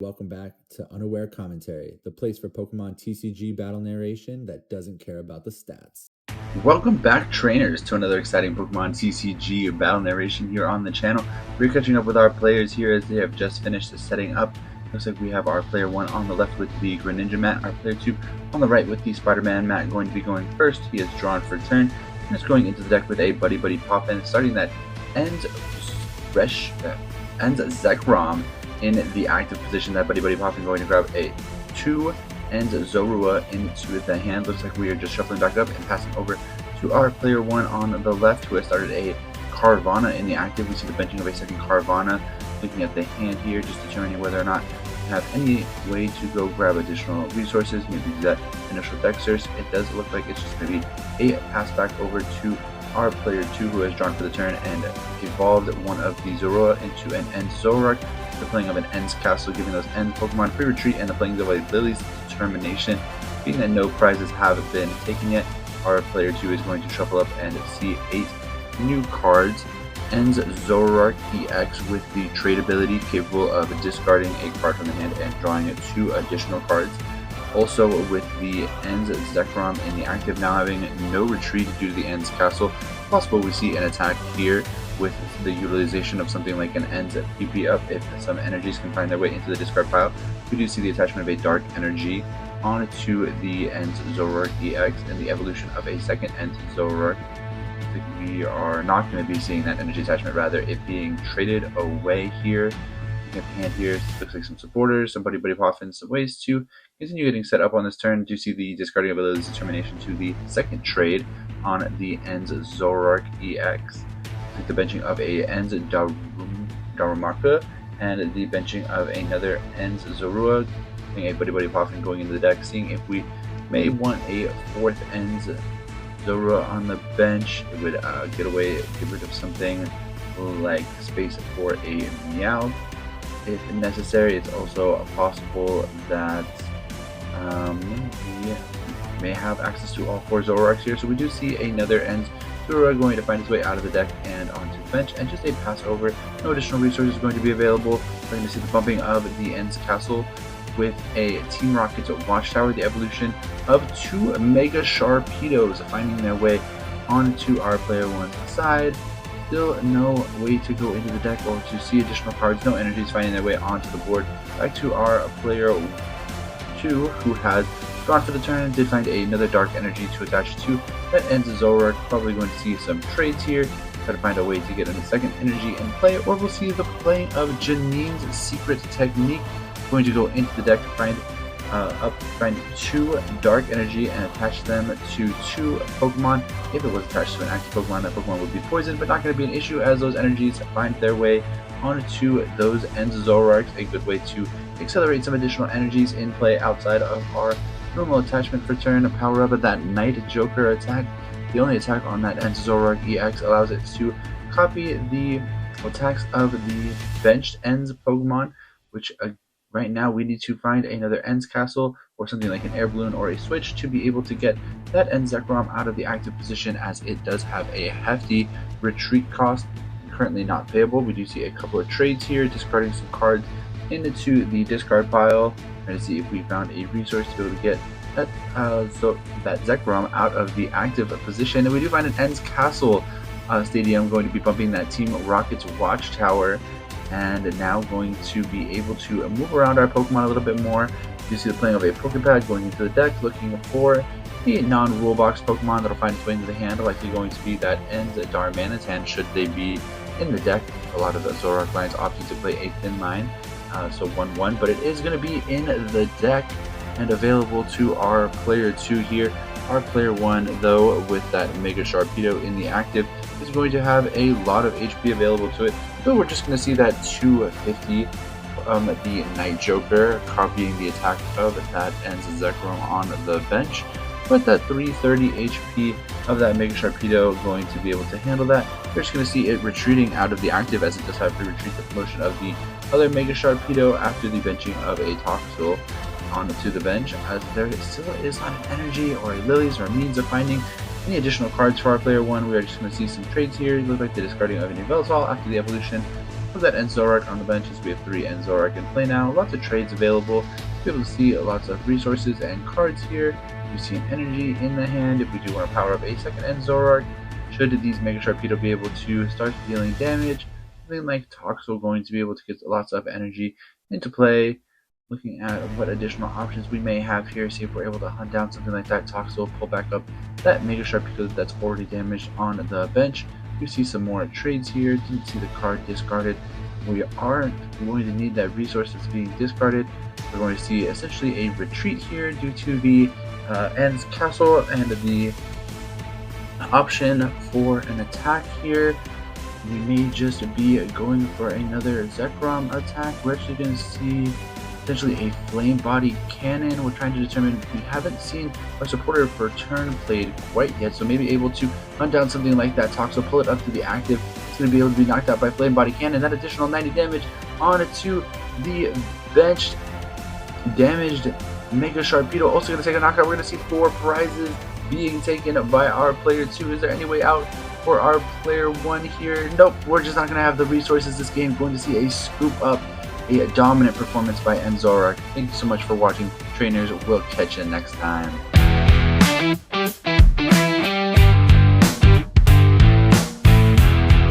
Welcome back to Unaware Commentary, the place for Pokemon TCG battle narration that doesn't care about the stats. Welcome back, trainers, to another exciting Pokemon TCG battle narration here on the channel. We're catching up with our players here as they have just finished setting up. Looks like we have our player 1 on the left with the Greninja mat, our player 2 on the right with the Spider-Man mat going to be going first. He is drawn for turn and is going into the deck with a Buddy Buddy Pop-In, starting that ends Zekrom in the active position. That Buddy Buddy Pop-In going to grab a 2 and Zorua into the hand. Looks like we are just shuffling back up and passing over to our player 1 on the left, who has started a Carvanha in the active. We see the benching of a second Carvanha. Looking at the hand here, just determining whether or not we have any way to go grab additional resources, maybe do that initial deck search. It does look like it's just going to be a pass back over to our player 2, who has drawn for the turn and evolved one of the Zorua into an End Zorark. The playing of an Ends Castle, giving those End Pokemon free retreat, and the playing of a Lily's Determination. Being that no prizes have been taken yet, our player 2 is going to shuffle up and see 8 new cards. Ends Zorark EX with the trade ability, capable of discarding a card from the hand and drawing 2 additional cards. Also with the Ends Zekrom in the active, now having no retreat due to the Ends Castle. Possible we see an attack here with the utilization of something like an Ends PP up if some energies can find their way into the discard pile. We do see the attachment of a Dark Energy onto the Ends Zorark EX and the evolution of a second Ends Zorark. I think we are not going to be seeing that energy attachment, rather it being traded away here. Looking at the hand here, looks like some supporters, some Buddy Buddy Poffins, some ways to continue getting set up on this turn. Do see the discarding of Lily's Determination to the second trade on the Ends Zorark EX. The benching of a Ends Darumaka and the benching of another Ends Zorua. A Buddy Buddy Poffin going into the deck, seeing if we may want a 4th Ends Zorua on the bench. It would get rid of something like space for a Meowth if necessary. It's also possible that we may have access to all 4 Zorarks here, so we do see another Ends Zorua going to find its way out of the deck and onto the bench, and just a pass over. No additional resources going to be available. We're going to see the bumping of the Ends Castle with a Team Rocket's Watchtower, the evolution of 2 Mega Sharpedos finding their way onto our player 1's side. Still no way to go into the deck or to see additional cards. No energies finding their way onto the board. Back to our player 2, who has drawn for the turn, did find another Dark Energy to attach to. That ends Zorark. Probably going to see some trades here. Try to find a way to get a second energy in play, or we'll see the playing of Janine's Secret Technique. Going to go into the deck to find 2 Dark Energy and attach them to 2 Pokemon. If it was attached to an active Pokemon, that Pokemon would be poisoned, but not going to be an issue as those energies find their way onto those Ends Zorarks. A good way to accelerate some additional energies in play outside of our normal attachment for turn. Power up of that Night Joker attack. The only attack on that Ends Zorark EX allows it to copy the attacks of the benched Ends Pokemon, which right now we need to find another Ends Castle or something like an Air Balloon or a Switch to be able to get that Ends Zekrom out of the active position, as it does have a hefty retreat cost, currently not payable. We do see a couple of trades here, discarding some cards into the discard pile, trying to see if we found a resource to be able to get that Zekrom out of the active position. And we do find an Ends Castle Stadium, going to be bumping that Team Rocket's Watchtower, and now going to be able to move around our Pokemon a little bit more. You see the playing of a Pokepad going into the deck, looking for a non-rule box Pokemon that'll find its way into the hand, likely going to be that Ends Darmanitan should they be in the deck. A lot of the Zorark lines opting to play a thin line, so 1-1, but it is going to be in the deck and available to our player 2 here. Our player 1, though, with that Mega Sharpedo in the active, is going to have a lot of HP available to it. So we're just going to see that 250, the Night Joker, copying the attack of that Ends Zekrom on the bench. But that 330 HP of that Mega Sharpedo going to be able to handle that. We're just going to see it retreating out of the active, as it does have to retreat the promotion of the other Mega Sharpedo after the benching of a Toxel onto the bench, as there still is not an energy or a Lily's or a means of finding any additional cards for our player 1. We are just going to see some trades here. It looks like the discarding of an Yveltal after the evolution Put that end Zorark on the bench as we have 3 end Zorark in play now. Lots of trades available. Be able to see lots of resources and cards here. You see an energy in the hand if we do want to power up a second end Zorark. Should these Mega Sharpedo be able to start dealing damage, something like Toxel going to be able to get lots of energy into play. Looking at what additional options we may have here, see if we're able to hunt down something like that Toxel, pull back up that Mega Sharpedo that's already damaged on the bench. You see some more trades here. Didn't see the card discarded. We aren't going to need that resource that's being discarded. We're going to see essentially a retreat here due to the End's Castle and the option for an attack here. We may just be going for another Zekrom attack. We're actually going to see essentially a flame body cannon. We're trying to determine, we haven't seen our supporter for turn played quite yet, so maybe able to hunt down something like that Toxel, pull it up to be active. It's going to be able to be knocked out by flame body cannon. That additional 90 damage onto the benched damaged Mega Sharpedo. Also going to take a knockout. We're going to see 4 prizes being taken by our player 2. Is there any way out for our player 1 here? Nope, we're just not going to have the resources this game. Going to see a scoop up, a dominant performance by Zorark. Thank you so much for watching, trainers. We'll catch you next time.